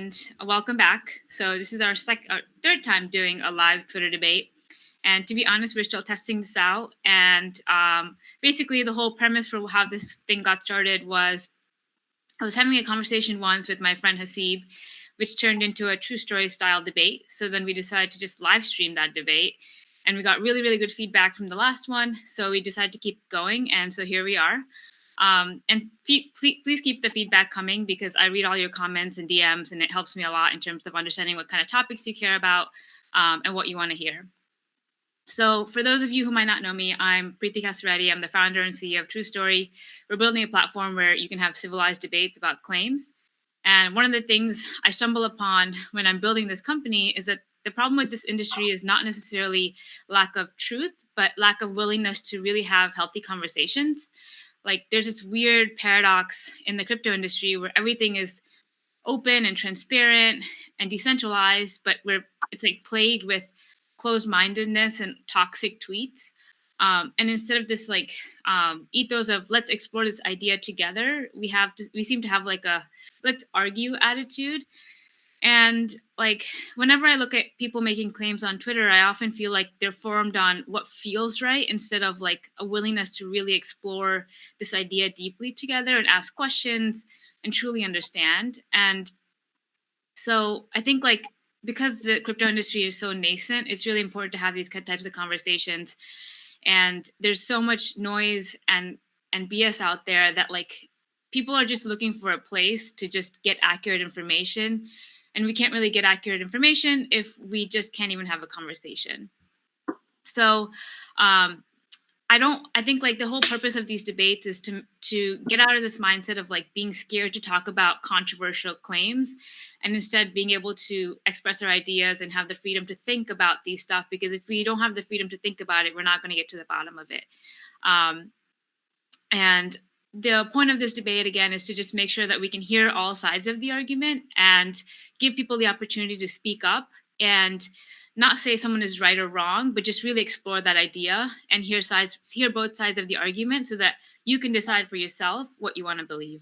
and welcome back. So this is our third time doing a live Twitter debate. And to be honest, we're still testing this out. And basically, the whole premise for how this thing got started was I was having a conversation once with my friend Hasib, which turned into a TruStory style debate. So then we decided to just live stream that debate. And we got really, really good feedback from the last one. So we decided to keep going. And so here we are. And please keep the feedback coming because I read all your comments and DMs, and it helps me a lot in terms of understanding what kind of topics you care about and what you want to hear. So for those of you who might not know me, I'm Preethi. I'm the founder and CEO of TruStory. We're building a platform where you can have civilized debates about claims. And one of the things I stumble upon when I'm building this company is that the problem with this industry is not necessarily lack of truth, but lack of willingness to really have healthy conversations. Like there's this weird paradox in the crypto industry where everything is open and transparent and decentralized, but it's like plagued with closed-mindedness and toxic tweets. And instead of this ethos of let's explore this idea together, we seem to have like a let's argue attitude. And like whenever I look at people making claims on Twitter, I often feel like they're formed on what feels right instead of like a willingness to really explore this idea deeply together and ask questions and truly understand. And so I think like because the crypto industry is so nascent, it's really important to have these types of conversations. And there's so much noise and BS out there that like people are just looking for a place to just get accurate information. And we can't really get accurate information if we just can't even have a conversation. So I think like the whole purpose of these debates is to get out of this mindset of like being scared to talk about controversial claims and instead being able to express our ideas and have the freedom to think about these stuff, because if we don't have the freedom to think about it, we're not going to get to the bottom of it. And the point of this debate, again, is to just make sure that we can hear all sides of the argument and give people the opportunity to speak up and not say someone is right or wrong, but just really explore that idea and hear both sides of the argument so that you can decide for yourself what you want to believe.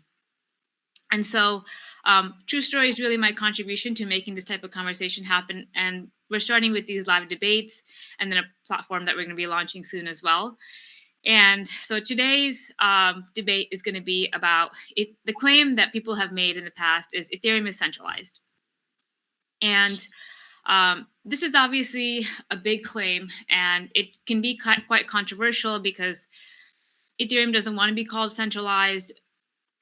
And so TruStory is really my contribution to making this type of conversation happen. And we're starting with these live debates and then a platform that we're going to be launching soon as well. And so today's debate is going to be about the claim that people have made in the past is Ethereum is centralized. And this is obviously a big claim, and it can be quite controversial because Ethereum doesn't want to be called centralized.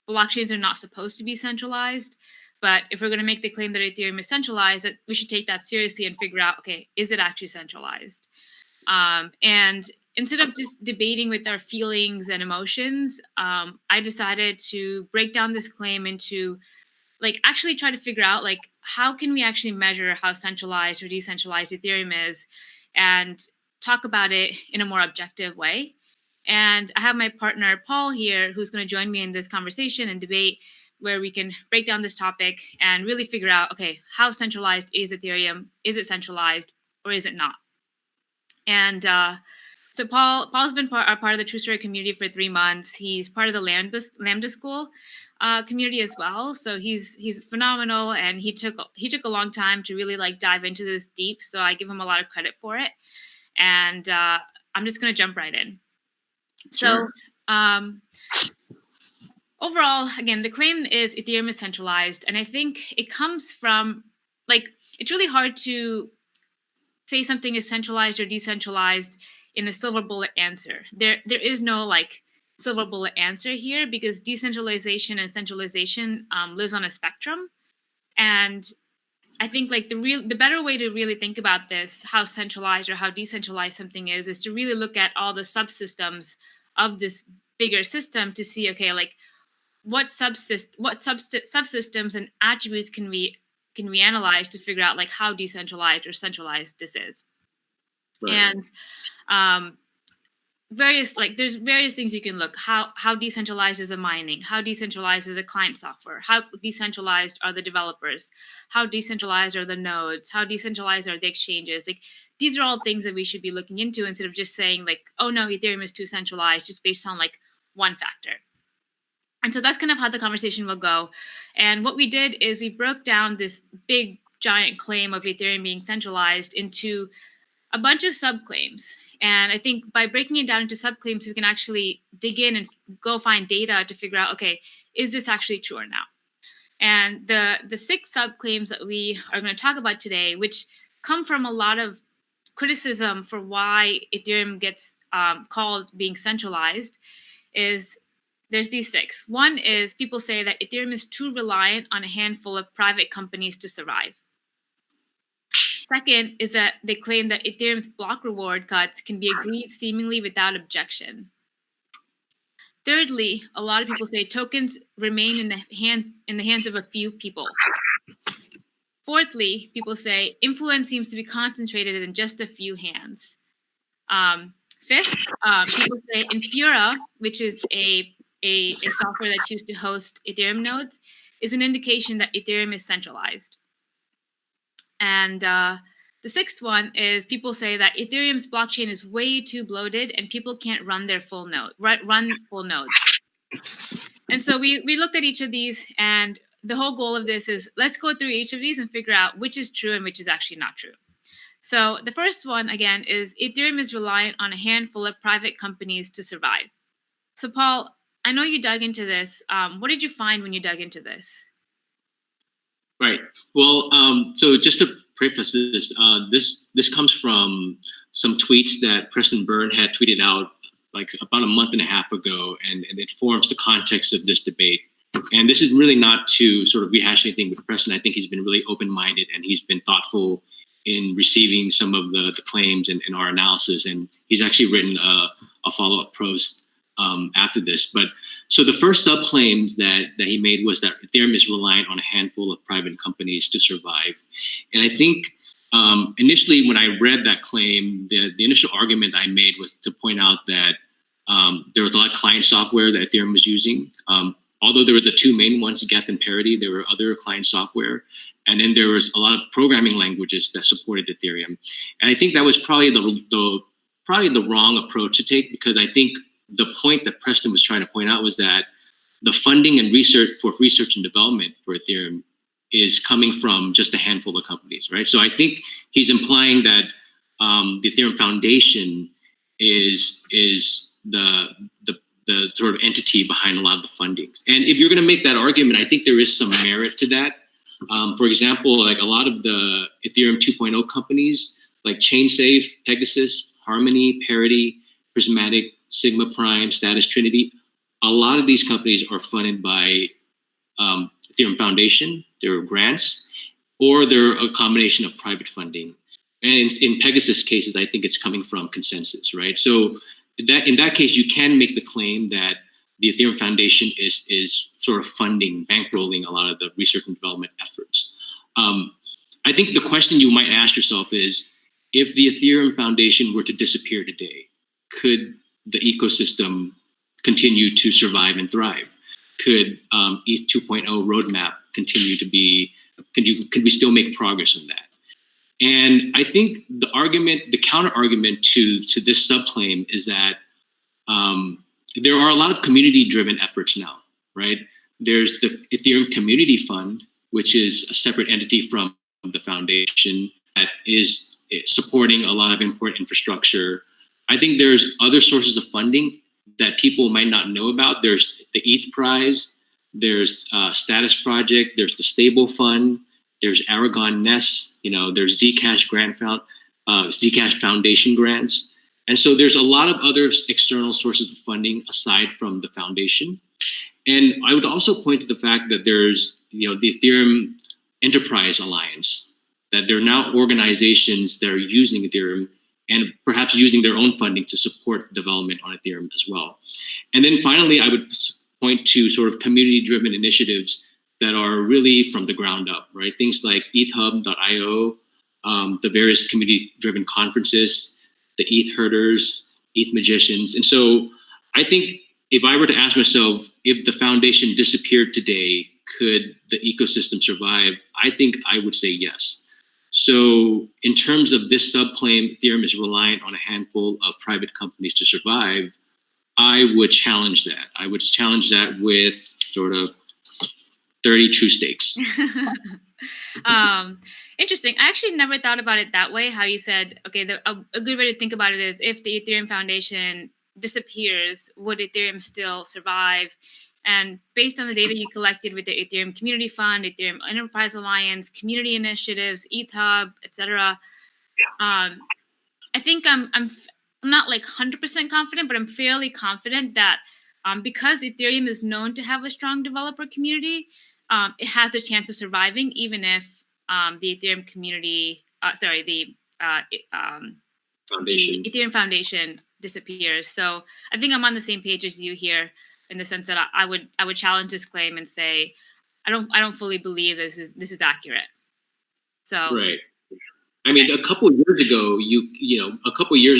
Blockchains are not supposed to be centralized. But if we're going to make the claim that Ethereum is centralized, that we should take that seriously and figure out, okay, is it actually centralized? And instead of just debating with our feelings and emotions, I decided to break down this claim into like actually try to figure out like how can we actually measure how centralized or decentralized Ethereum is and talk about it in a more objective way. And I have my partner Paul here who's going to join me in this conversation and debate where we can break down this topic and really figure out, okay, how centralized is Ethereum? Is it centralized or is it not? And so Paul's been part of the TruStory community for 3 months. He's part of the Lambda school community as well. So he's phenomenal, and he took a long time to really like dive into this deep. So I give him a lot of credit for it. And I'm just going to jump right in. Sure. So overall, again, the claim is Ethereum is centralized, and I think it comes from like it's really hard to say something is centralized or decentralized in a silver bullet answer. There is no like silver bullet answer here because decentralization and centralization lives on a spectrum. And I think like the better way to really think about this, how centralized or how decentralized something is to really look at all the subsystems of this bigger system to see, okay, like what subsystems and attributes can we analyze to figure out like how decentralized or centralized this is. Right. And there's various things you can look. How decentralized is the mining? How decentralized is the client software? How decentralized are the developers? How decentralized are the nodes? How decentralized are the exchanges? Like these are all things that we should be looking into instead of just saying like, oh no, Ethereum is too centralized just based on like one factor. And so that's kind of how the conversation will go. And what we did is we broke down this big, giant claim of Ethereum being centralized into a bunch of subclaims. And I think by breaking it down into subclaims, we can actually dig in and go find data to figure out, okay, is this actually true or not? And the 6 subclaims that we are going to talk about today, which come from a lot of criticism for why Ethereum gets called being centralized, is there's these 6. One is people say that Ethereum is too reliant on a handful of private companies to survive. Second is that they claim that Ethereum's block reward cuts can be agreed seemingly without objection. Thirdly, a lot of people say tokens remain in the hands of a few people. Fourthly, people say influence seems to be concentrated in just a few hands. Fifth, people say Infura, which is a software that's used to host Ethereum nodes, is an indication that Ethereum is centralized. And the 6th one is people say that Ethereum's blockchain is way too bloated and people can't run their full nodes. And so we looked at each of these, and the whole goal of this is let's go through each of these and figure out which is true and which is actually not true. So the first one, again, is Ethereum is reliant on a handful of private companies to survive. So Paul, I know you dug into this. What did you find when you dug into this? Right. Well, so just to preface this, this comes from some tweets that Preston Byrne had tweeted out like about a month and a half ago, and it forms the context of this debate. And this is really not to sort of rehash anything with Preston. I think he's been really open-minded and he's been thoughtful in receiving some of the claims and our analysis. And he's actually written a follow-up post after this. But so the first subclaims that he made was that Ethereum is reliant on a handful of private companies to survive. And I think initially when I read that claim, the initial argument I made was to point out that there was a lot of client software that Ethereum was using. Although there were the 2 main ones, Geth and Parity, there were other client software. And then there was a lot of programming languages that supported Ethereum. And I think that was probably the wrong approach to take, because I think the point that Preston was trying to point out was that the funding and research and development for Ethereum is coming from just a handful of companies, right? So I think he's implying that the Ethereum Foundation is the sort of entity behind a lot of the fundings. And if you're going to make that argument, I think there is some merit to that. For example, like a lot of the Ethereum 2.0 companies like ChainSafe, Pegasus, Harmony, Parity, Prismatic, Sigma Prime, Status Trinity, a lot of these companies are funded by Ethereum Foundation, they're grants, or they're a combination of private funding. And in Pegasus cases, I think it's coming from consensus, right? So in that case, you can make the claim that the Ethereum Foundation is sort of funding, bankrolling a lot of the research and development efforts. I think the question you might ask yourself is, if the Ethereum Foundation were to disappear today, could the ecosystem continue to survive and thrive? Could ETH 2.0 roadmap continue to be, could we still make progress on that? And I think the counter argument to this subclaim is that there are a lot of community-driven efforts now, right? There's the Ethereum Community Fund, which is a separate entity from the foundation that is supporting a lot of important infrastructure. I think there's other sources of funding that people might not know about. There's the ETH Prize, there's Status Project, there's the Stable Fund, there's Aragon Nest, there's Zcash Zcash Foundation grants. And so there's a lot of other external sources of funding aside from the foundation. And I would also point to the fact that there's, the Ethereum Enterprise Alliance, that there are now organizations that are using Ethereum and perhaps using their own funding to support development on Ethereum as well. And then finally, I would point to sort of community-driven initiatives that are really from the ground up, right? Things like ethhub.io, the various community-driven conferences, the ETH herders, ETH magicians. And so I think if I were to ask myself, if the foundation disappeared today, could the ecosystem survive? I think I would say yes. So in terms of this subclaim, Ethereum is reliant on a handful of private companies to survive, I would challenge that. I would challenge that with sort of 30 TruStakes. Interesting. I actually never thought about it that way. How you said, okay, a good way to think about it is if the Ethereum Foundation disappears, would Ethereum still survive? And based on the data you collected with the Ethereum Community Fund, Ethereum Enterprise Alliance, community initiatives, ETHub, etc., I think I'm not like 100% confident, but I'm fairly confident that because Ethereum is known to have a strong developer community, it has a chance of surviving, even if the Ethereum community, the Ethereum Foundation disappears. So I think I'm on the same page as you here, in the sense that I would challenge this claim and say I don't fully believe this is accurate. So right. I mean, a couple of years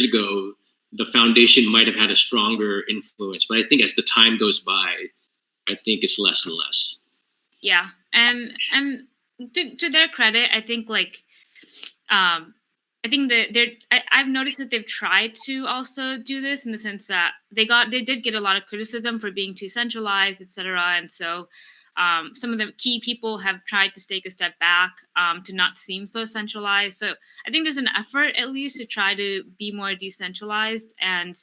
ago, the foundation might have had a stronger influence, but I think as the time goes by, I think it's less and less. Yeah, and to their credit, I think I think that I've noticed that they've tried to also do this, in the sense that they did get a lot of criticism for being too centralized, etc. And so some of the key people have tried to take a step back to not seem so centralized. So I think there's an effort, at least, to try to be more decentralized. And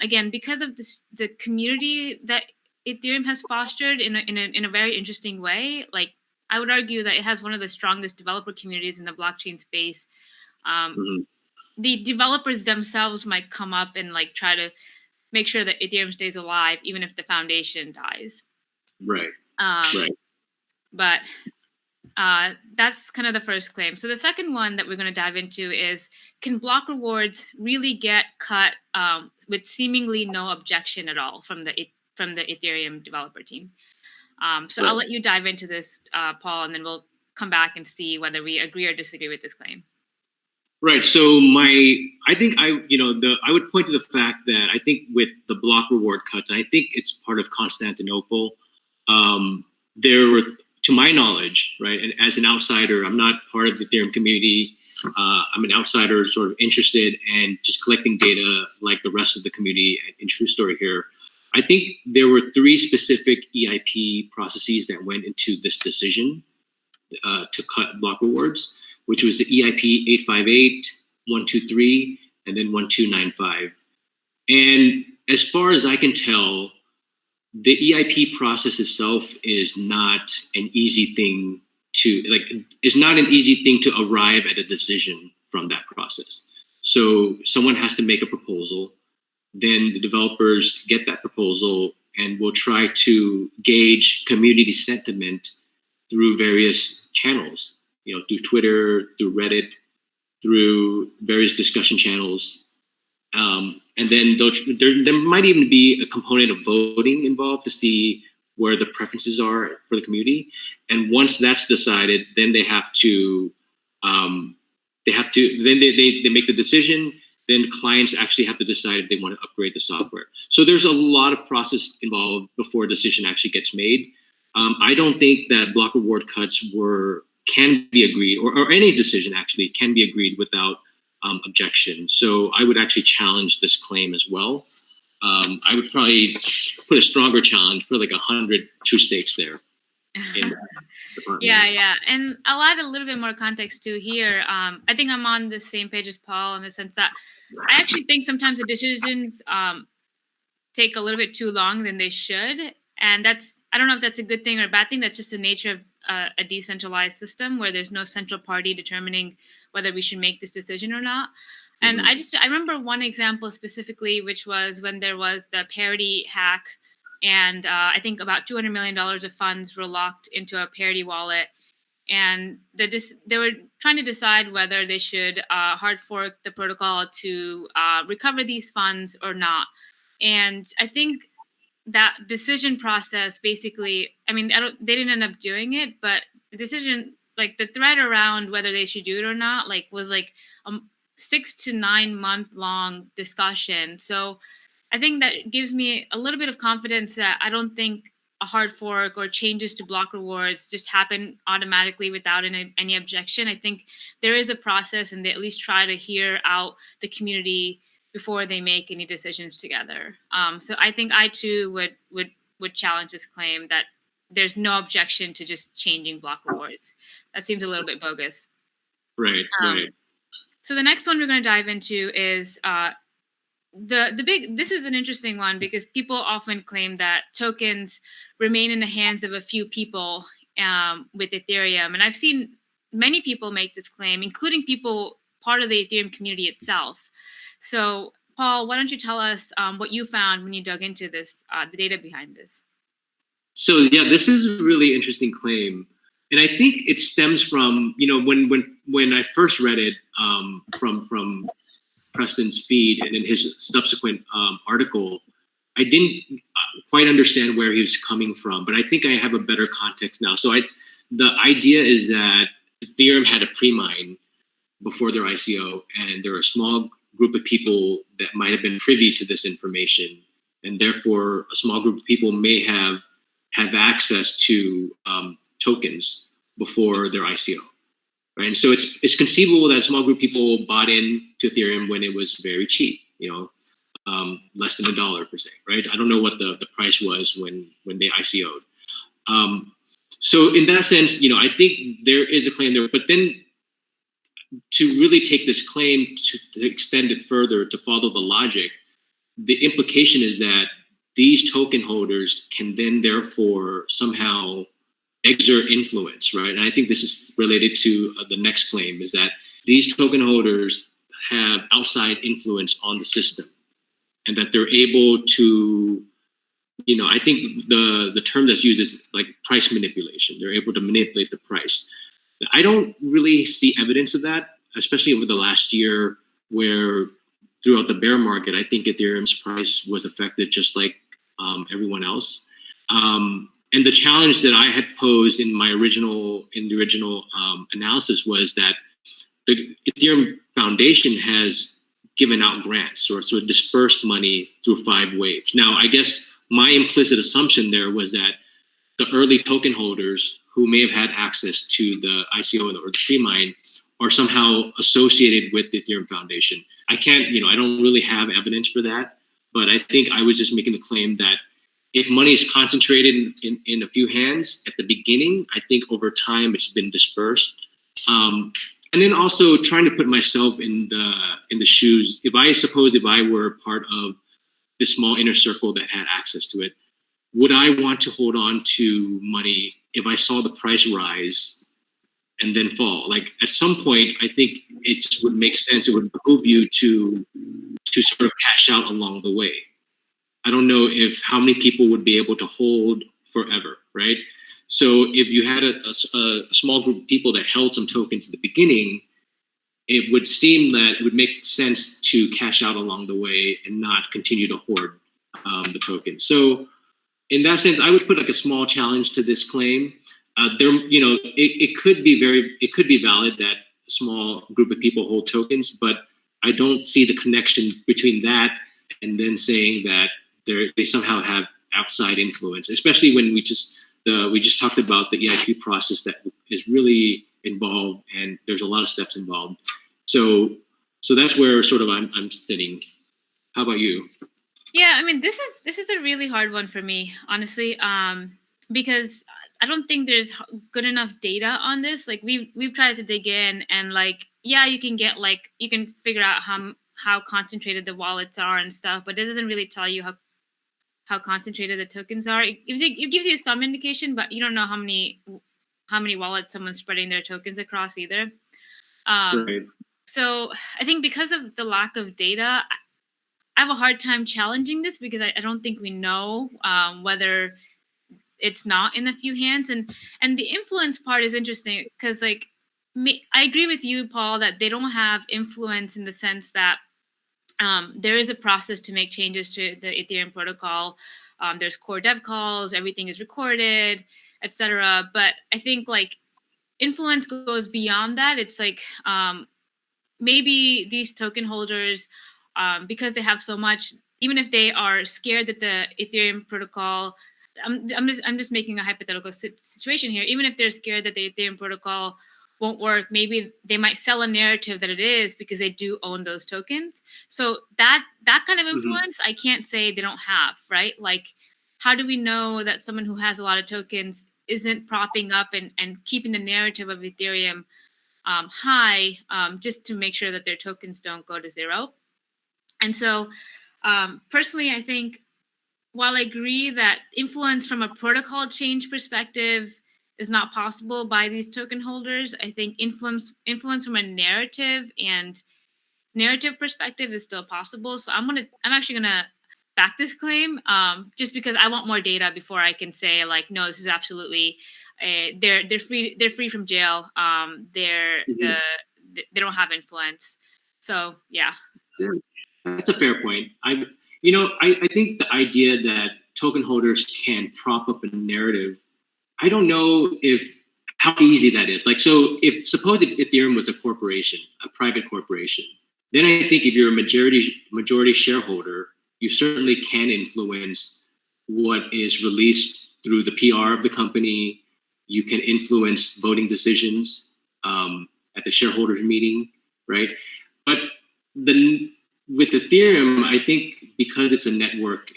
again, because of the community that Ethereum has fostered in a very interesting way, like I would argue that it has one of the strongest developer communities in the blockchain space. The developers themselves might come up and like try to make sure that Ethereum stays alive, even if the foundation dies. Right. Right. But that's kind of the first claim. So the second one that we're going to dive into is, can block rewards really get cut with seemingly no objection at all from the Ethereum developer team? So I'll let you dive into this, Paul, and then we'll come back and see whether we agree or disagree with this claim. Right. So I would point to the fact that I think with the block reward cuts, I think it's part of Constantinople. There were, to my knowledge, right, and as an outsider, I'm not part of the Ethereum community. I'm an outsider, sort of interested and just collecting data like the rest of the community in TruStory here. I think there were 3 specific EIP processes that went into this decision to cut block rewards, which was the EIP 858, 123, and then 1295. And as far as I can tell, the EIP process itself is not an easy thing to arrive at a decision from that process. So someone has to make a proposal, then the developers get that proposal and will try to gauge community sentiment through various channels, through Twitter, through Reddit, through various discussion channels. And then there might even be a component of voting involved to see where the preferences are for the community. And once that's decided, then they make the decision. Then clients actually have to decide if they want to upgrade the software. So there's a lot of process involved before a decision actually gets made. I don't think that block reward cuts can be agreed, or any decision actually can be agreed without objection. So I would actually challenge this claim as well. I would probably put a stronger challenge, put like 100 TruStakes there. Yeah. And I'll add a little bit more context too here. I think I'm on the same page as Paul in the sense that I actually think sometimes the decisions take a little bit too long than they should. And I don't know if that's a good thing or a bad thing. That's just the nature of a decentralized system where there's no central party determining whether we should make this decision or not. And I remember one example specifically, which was when there was the Parity Hack, and I think about $200 million of funds were locked into a Parity wallet. And they were trying to decide whether they should hard fork the protocol to recover these funds or not. And I think that decision process basically, I mean, they didn't end up doing it, but the decision, like the thread around whether they should do it or not, was a 6 to 9 month long discussion. So I think that gives me a little bit of confidence that I don't think a hard fork or changes to block rewards just happen automatically without any objection. I think there is a process, and they at least try to hear out the community before they make any decisions together. So I think I too would would challenge this claim that there's no objection to just changing block rewards. That seems a little bit bogus. Right. So the next one we're going to dive into is this is an interesting one because people often claim that tokens remain in the hands of a few people with Ethereum. And I've seen many people make this claim, including people part of the Ethereum community itself. So Paul, why don't you tell us what you found when you dug into this, the data behind this? So yeah, this is a really interesting claim, and I think it stems from when I first read it from Preston's feed and in his subsequent article, I didn't quite understand where he was coming from, but I think I have a better context now. So the idea is that Ethereum had a pre-mine before their ICO, and there were a small group of people that might have been privy to this information, and therefore a small group of people may have access to tokens before their ICO, right? And so it's conceivable that a small group of people bought into Ethereum when it was very cheap, less than $1 per se, right? I don't know what the price was when they ICO'd. So in that sense, I think there is a claim there, but then to really take this claim to extend it further, to follow the logic, the implication is that these token holders can then therefore somehow exert influence, right? And I think this is related to the next claim, is that these token holders have outside influence on the system, and that they're able to, I think the term that's used is like price manipulation. They're able to manipulate the price. I don't really see evidence of that, especially over the last year, where throughout the bear market, I think Ethereum's price was affected just like everyone else. And the challenge that I had posed in the original analysis was that the Ethereum Foundation has given out grants or sort of dispersed money through 5 waves. Now, I guess my implicit assumption there was that the early token holders who may have had access to the ICO or the pre-mine are somehow associated with the Ethereum Foundation. I don't really have evidence for that, but I think I was just making the claim that if money is concentrated in a few hands at the beginning, I think over time it's been dispersed. And then also trying to put myself in the shoes. If I were part of this small inner circle that had access to it, would I want to hold on to money if I saw the price rise and then fall? Like at some point, I think it just would make sense. It would behoove you to sort of cash out along the way. I don't know how many people would be able to hold forever, right? So if you had a small group of people that held some tokens at the beginning, it would seem that it would make sense to cash out along the way and not continue to hoard the tokens. So in that sense, I would put like a small challenge to this claim. It could be valid that a small group of people hold tokens, but I don't see the connection between that and then saying that they somehow have outside influence, especially when we just talked about the EIP process that is really involved, and there's a lot of steps involved. So that's where sort of I'm sitting. How about you? Yeah, I mean, this is a really hard one for me, honestly, because I don't think there's good enough data on this. Like we've tried to dig in, and you can figure out how concentrated the wallets are and stuff, but it doesn't really tell you how concentrated the tokens are. It gives you some indication, but you don't know how many wallets someone's spreading their tokens across either. Right. So I think because of the lack of data, I have a hard time challenging this because I don't think we know whether it's not in a few hands. And the influence part is interesting because I agree with you, Paul, that they don't have influence in the sense that there is a process to make changes to the Ethereum protocol. There's core dev calls, everything is recorded, etc. But I think influence goes beyond that. It's maybe these token holders, because they have so much, even if they are scared that the Ethereum protocol, I'm just making a hypothetical situation here. Even if they're scared that the Ethereum protocol won't work, maybe they might sell a narrative that it is because they do own those tokens. So that kind of influence, I can't say they don't have, right? how do we know that someone who has a lot of tokens isn't propping up and keeping the narrative of Ethereum high, just to make sure that their tokens don't go to zero? And so personally, I think while I agree that influence from a protocol change perspective is not possible by these token holders, I think influence from a narrative perspective is still possible. So I'm actually gonna back this claim, just because I want more data before I can say like, no, this is absolutely they're free from jail. They don't have influence. So yeah. That's a fair point. I think the idea that token holders can prop up a narrative, I don't know how easy that is. Like, so suppose Ethereum was a corporation, a private corporation, then I think if you're a majority shareholder, you certainly can influence what is released through the PR of the company. You can influence voting decisions at the shareholders meeting, right? But with Ethereum, I think because it's a network,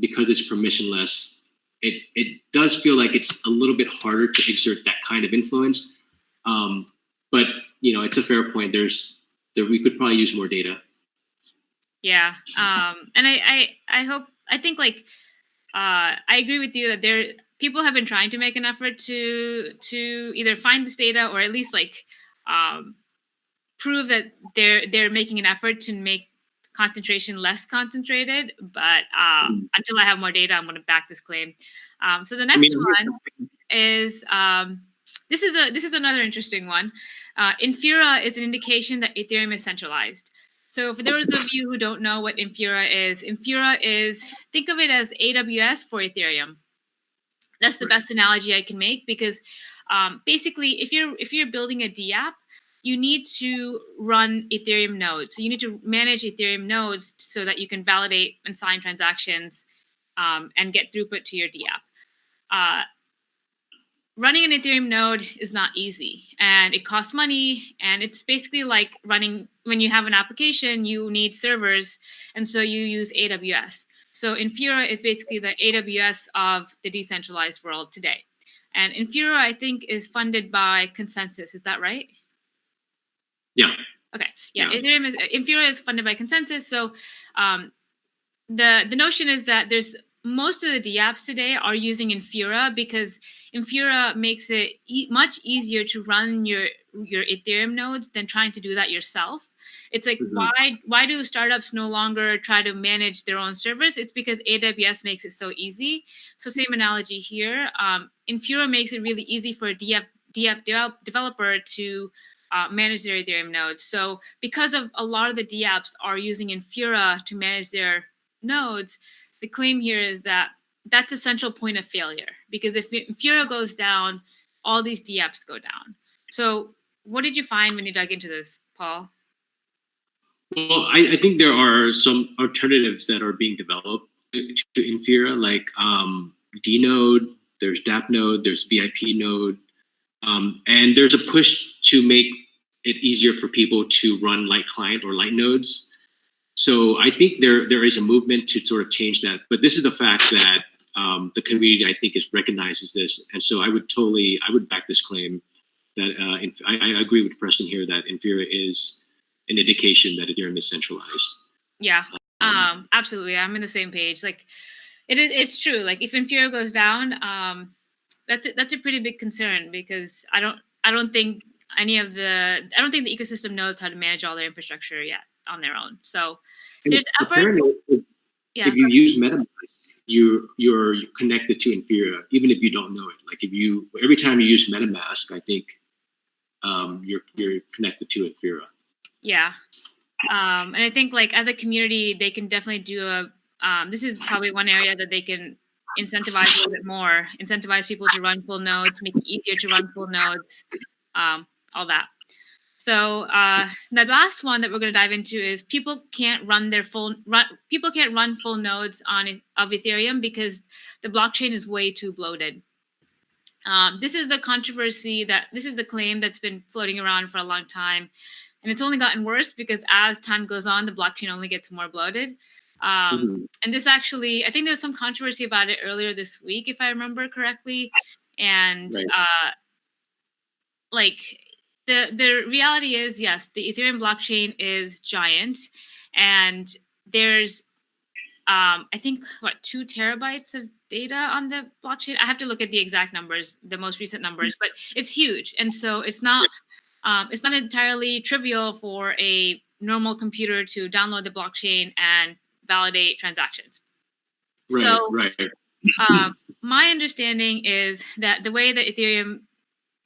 because it's permissionless, it does feel like it's a little bit harder to exert that kind of influence. But it's a fair point. We could probably use more data. Yeah, and I think like I agree with you that people have been trying to make an effort to either find this data or at least like prove that they're making an effort to make concentration less concentrated. But until I have more data, I'm going to back this claim. So the next one is this is another interesting one. Infura is an indication that Ethereum is centralized. So for those of you who don't know what Infura is, think of it as AWS for Ethereum. That's the best analogy I can make, because basically if you're building a dAPP, you need to run Ethereum nodes. So you need to manage Ethereum nodes so that you can validate and sign transactions and get throughput to your dAPP. Running an Ethereum node is not easy, and it costs money, and it's basically like running, when you have an application, you need servers, and so you use AWS. So Infura is basically the AWS of the decentralized world today. And Infura, I think, is funded by Consensus. Is that right? Yeah. Okay. Yeah. Infura is funded by Consensus. So the notion is that most of the dApps today are using Infura because Infura makes it much easier to run your Ethereum nodes than trying to do that yourself. It's like, why do startups no longer try to manage their own servers? It's because AWS makes it so easy. So same analogy here. Infura makes it really easy for a dAPP developer to manage their Ethereum nodes. So because of a lot of the dApps are using Infura to manage their nodes, the claim here is that that's a central point of failure, because if Infura goes down, all these dApps go down. So what did you find when you dug into this, Paul? Well, I think there are some alternatives that are being developed to Infura, like dNode, there's dAPP node, there's VIP node, and there's a push to make it easier for people to run light client or light nodes. So I think there is a movement to sort of change that. But this is a fact that the community, I think, recognizes this. And so I would back this claim that I agree with Preston here that Infura is an indication that Ethereum is centralized. Yeah, absolutely. I'm in the same page. Like, it's true. Like, if Infura goes down, that's a pretty big concern, because I don't think the ecosystem knows how to manage all their infrastructure yet on their own. So there's efforts. If you use MetaMask, you're connected to Infura, even if you don't know it. Like every time you use MetaMask, I think you're connected to Infura. Yeah, and I think like as a community, they can definitely do this is probably one area that they can incentivize a little bit more, incentivize people to run full nodes, make it easier to run full nodes, all that. So the last one that we're going to dive into is people can't run full nodes of Ethereum because the blockchain is way too bloated. This is the claim that's been floating around for a long time, and it's only gotten worse because as time goes on, the blockchain only gets more bloated. And this actually, I think there was some controversy about it earlier this week, if I remember correctly. And like the reality is, yes, the Ethereum blockchain is giant, and there's I think 2 terabytes of data on the blockchain. I have to look at the exact numbers, the most recent numbers, but it's huge, and so it's not entirely trivial for a normal computer to download the blockchain and validate transactions. My understanding is that the way the Ethereum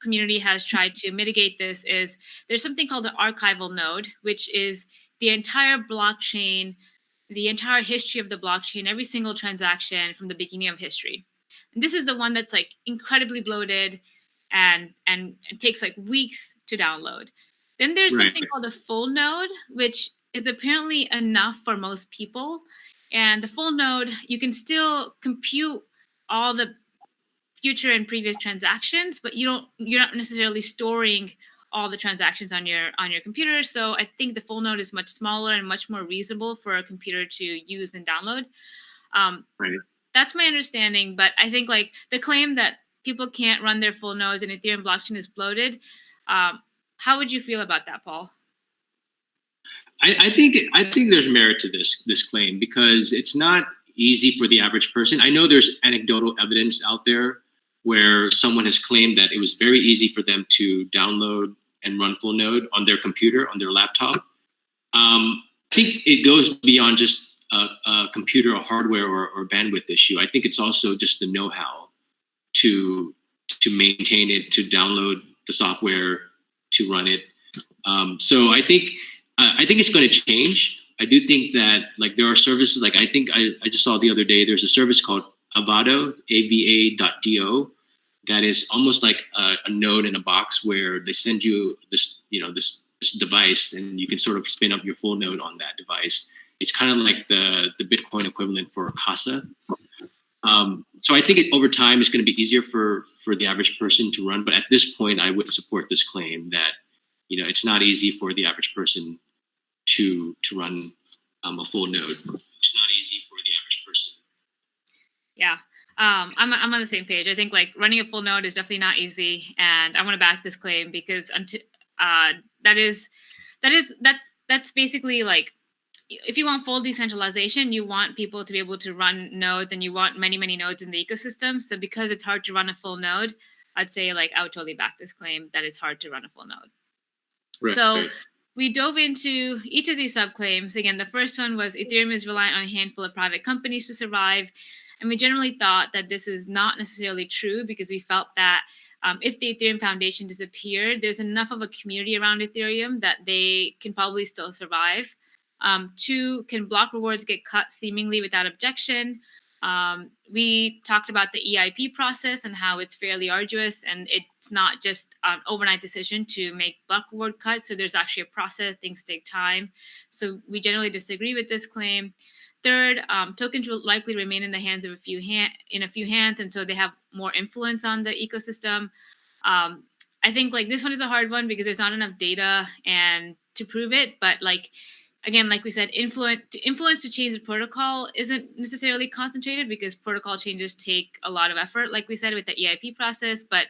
community has tried to mitigate this is there's something called the Archival Node, which is the entire blockchain, the entire history of the blockchain, every single transaction from the beginning of history. And this is the one that's like incredibly bloated and it takes like weeks to download. Then there's something called a full node, which is apparently enough for most people. And the full node, you can still compute all the future and previous transactions, but you're not necessarily storing all the transactions on your computer. So I think the full node is much smaller and much more reasonable for a computer to use and download. That's my understanding, but I think like the claim that people can't run their full nodes and Ethereum blockchain is bloated. How would you feel about that, Paul? I think there's merit to this claim because it's not easy for the average person. I know there's anecdotal evidence out there where someone has claimed that it was very easy for them to download and run full node on their computer, on their laptop. I think it goes beyond just a computer or hardware or bandwidth issue. I think it's also just the know-how to maintain it, to download the software, to run it. So I think it's going to change. I do think that like there are services like I think I just saw the other day there's a service called Avado, ava.do, that is almost like a node in a box where they send you this device and you can sort of spin up your full node on that device. It's kind of like the Bitcoin equivalent for Casa. So I think over time it's going to be easier for the average person to run. But at this point, I would support this claim that it's not easy for the average person to run a full node. It's not easy for the average person. Yeah, I'm on the same page. I think like running a full node is definitely not easy, and I want to back this claim because that's basically like if you want full decentralization, you want people to be able to run nodes, and you want many nodes in the ecosystem. So because it's hard to run a full node, I'd say like I would totally back this claim that it's hard to run a full node. So we dove into each of these subclaims. Again, the first one was Ethereum is reliant on a handful of private companies to survive. And we generally thought that this is not necessarily true because we felt that if the Ethereum Foundation disappeared, there's enough of a community around Ethereum that they can probably still survive. 2, can block rewards get cut seemingly without objection? We talked about the EIP process and how it's fairly arduous and it's not just an overnight decision to make block reward cuts. So there's actually a process, things take time. So we generally disagree with this claim. 3rd, tokens will likely remain in the hands of a few hands, and so they have more influence on the ecosystem. I think like this one is a hard one because there's not enough data and to prove it, but like again, like we said, influence to change the protocol isn't necessarily concentrated because protocol changes take a lot of effort, like we said with the EIP process. But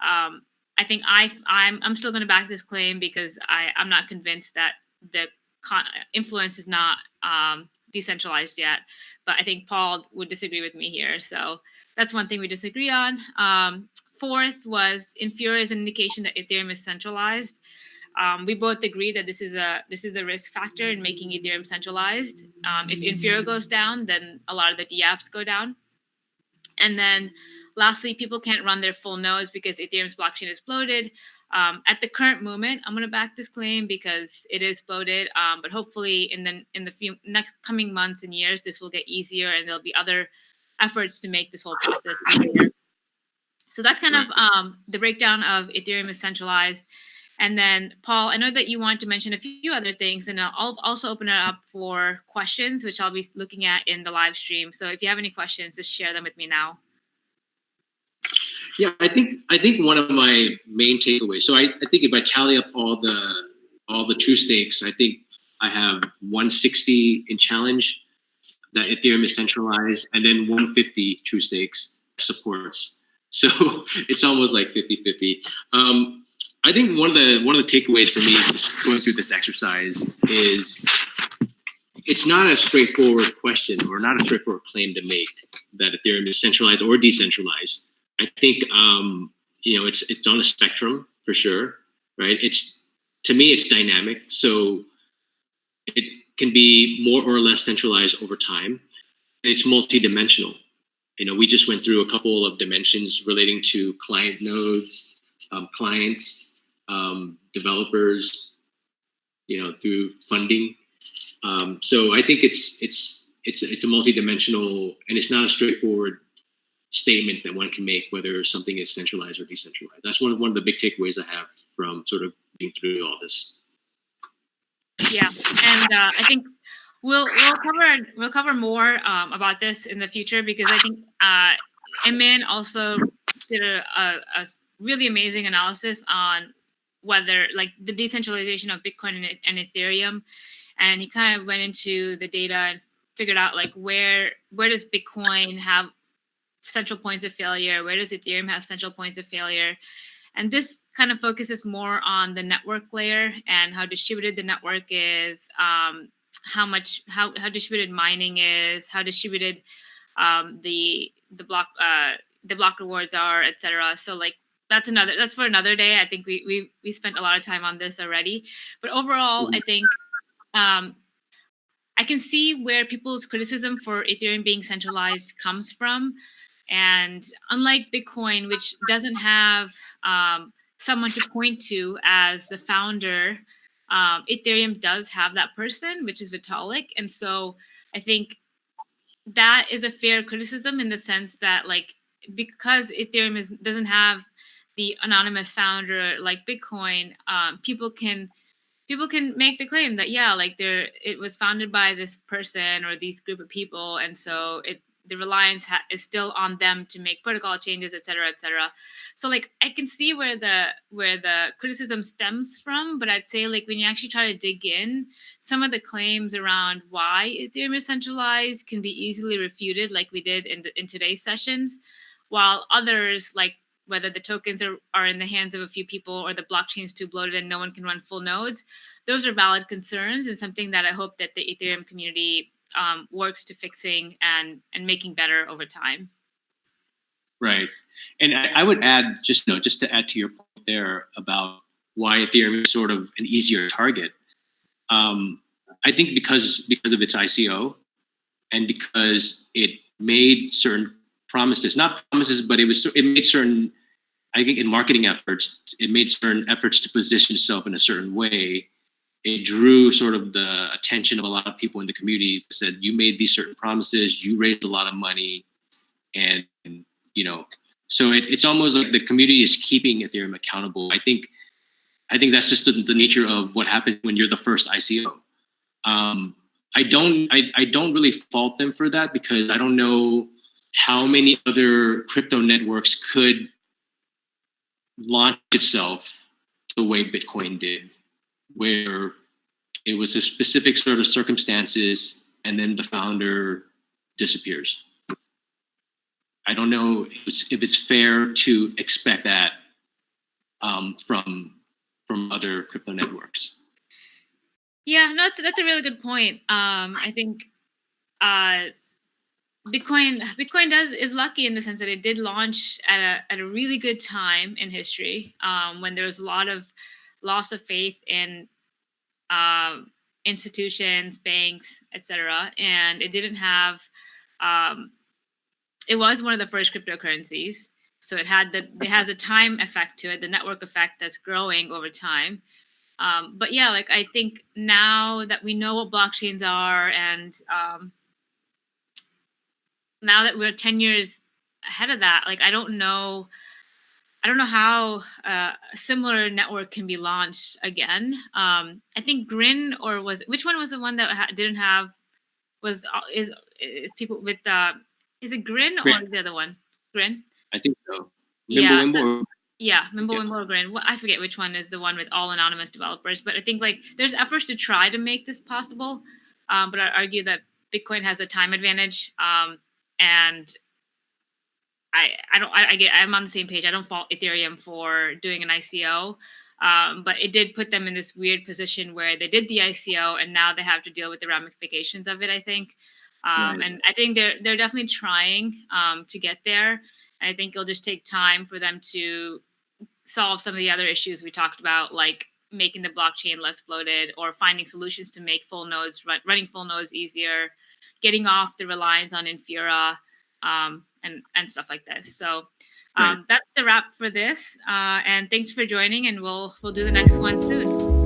I think I'm still going to back this claim because I'm not convinced that the influence is not decentralized yet. But I think Paul would disagree with me here. So that's one thing we disagree on. 4th was Infura is an indication that Ethereum is centralized. We both agree that this is a risk factor in making Ethereum centralized. If Infura goes down, then a lot of the dApps go down. And then lastly, people can't run their full nodes because Ethereum's blockchain is bloated. At the current moment, I'm going to back this claim because it is bloated. But hopefully in the few next coming months and years, this will get easier and there'll be other efforts to make this whole process easier. So that's kind of the breakdown of Ethereum is centralized. And then, Paul, I know that you want to mention a few other things, and I'll also open it up for questions, which I'll be looking at in the live stream. So if you have any questions, just share them with me now. Yeah, I think one of my main takeaways. So I think if I tally up all the TruStakes, I think I have 160 in challenge, that Ethereum is centralized, and then 150 TruStakes supports. So it's almost like 50-50. I think one of the takeaways for me going through this exercise is it's not a straightforward question or not a straightforward claim to make that Ethereum is centralized or decentralized. I think it's on a spectrum for sure, right? To me it's dynamic, so it can be more or less centralized over time. And it's multidimensional. We just went through a couple of dimensions relating to client nodes, clients, developers, through funding. So I think it's a multidimensional, and it's not a straightforward statement that one can make whether something is centralized or decentralized. That's one of the big takeaways I have from sort of being through all this. Yeah, and I think we'll cover more about this in the future, because I think Emin also did a really amazing analysis on whether like the decentralization of Bitcoin and Ethereum, and he kind of went into the data and figured out like where does Bitcoin have central points of failure, where does Ethereum have central points of failure, and this kind of focuses more on the network layer and how distributed the network is, how distributed mining is, how distributed the block rewards are, etc. So like that's for another day. I think we spent a lot of time on this already, but overall, I think I can see where people's criticism for Ethereum being centralized comes from. And unlike Bitcoin, which doesn't have someone to point to as the founder, Ethereum does have that person, which is Vitalik. And so I think that is a fair criticism in the sense that, like, because Ethereum doesn't have the anonymous founder like Bitcoin, people can make the claim that it was founded by this person or these group of people, and so the reliance is still on them to make protocol changes, et cetera, et cetera. So like I can see where the criticism stems from, but I'd say like when you actually try to dig in, some of the claims around why Ethereum is centralized can be easily refuted, like we did in today's sessions, while others, like whether the tokens are in the hands of a few people or the blockchain is too bloated and no one can run full nodes, those are valid concerns and something that I hope that the Ethereum community works to fixing and making better over time. Right. And I would add, just to add to your point there about why Ethereum is sort of an easier target. I think because of its ICO and because it made certain promises, not promises, but it made certain, I think in marketing efforts, it made certain efforts to position itself in a certain way. It drew sort of the attention of a lot of people in the community that said, you made these certain promises, you raised a lot of money, and so it's almost like the community is keeping Ethereum accountable. I think that's just the nature of what happens when you're the first ICO. I don't really fault them for that, because I don't know how many other crypto networks could launch itself the way Bitcoin did, where it was a specific sort of circumstances and then the founder disappears. I don't know if it's fair to expect that from other crypto networks. Yeah, no, that's a really good point. I think Bitcoin is lucky in the sense that it did launch at a really good time in history, when there was a lot of loss of faith in institutions, banks, etc. And it didn't have. It was one of the first cryptocurrencies, so it has a time effect to it, the network effect that's growing over time. But yeah, like I think now that we know what blockchains are, and now that we're 10 years ahead of that, like I don't know how a similar network can be launched again. I think Grin, or which one was the one that didn't have, is people with is it Grin or the other one? Grin? I think so. Mimble or Grin. I forget which one is the one with all anonymous developers, but I think like there's efforts to try to make this possible. But I argue that Bitcoin has a time advantage, and I'm on the same page. I don't fault Ethereum for doing an ICO, but it did put them in this weird position where they did the ICO and now they have to deal with the ramifications of it, I think. And I think they're definitely trying to get there. And I think it'll just take time for them to solve some of the other issues we talked about, like making the blockchain less bloated or finding solutions to make full nodes, running full nodes easier, getting off the reliance on Infura, and stuff like this. So that's the wrap for this. And thanks for joining, and we'll do the next one soon.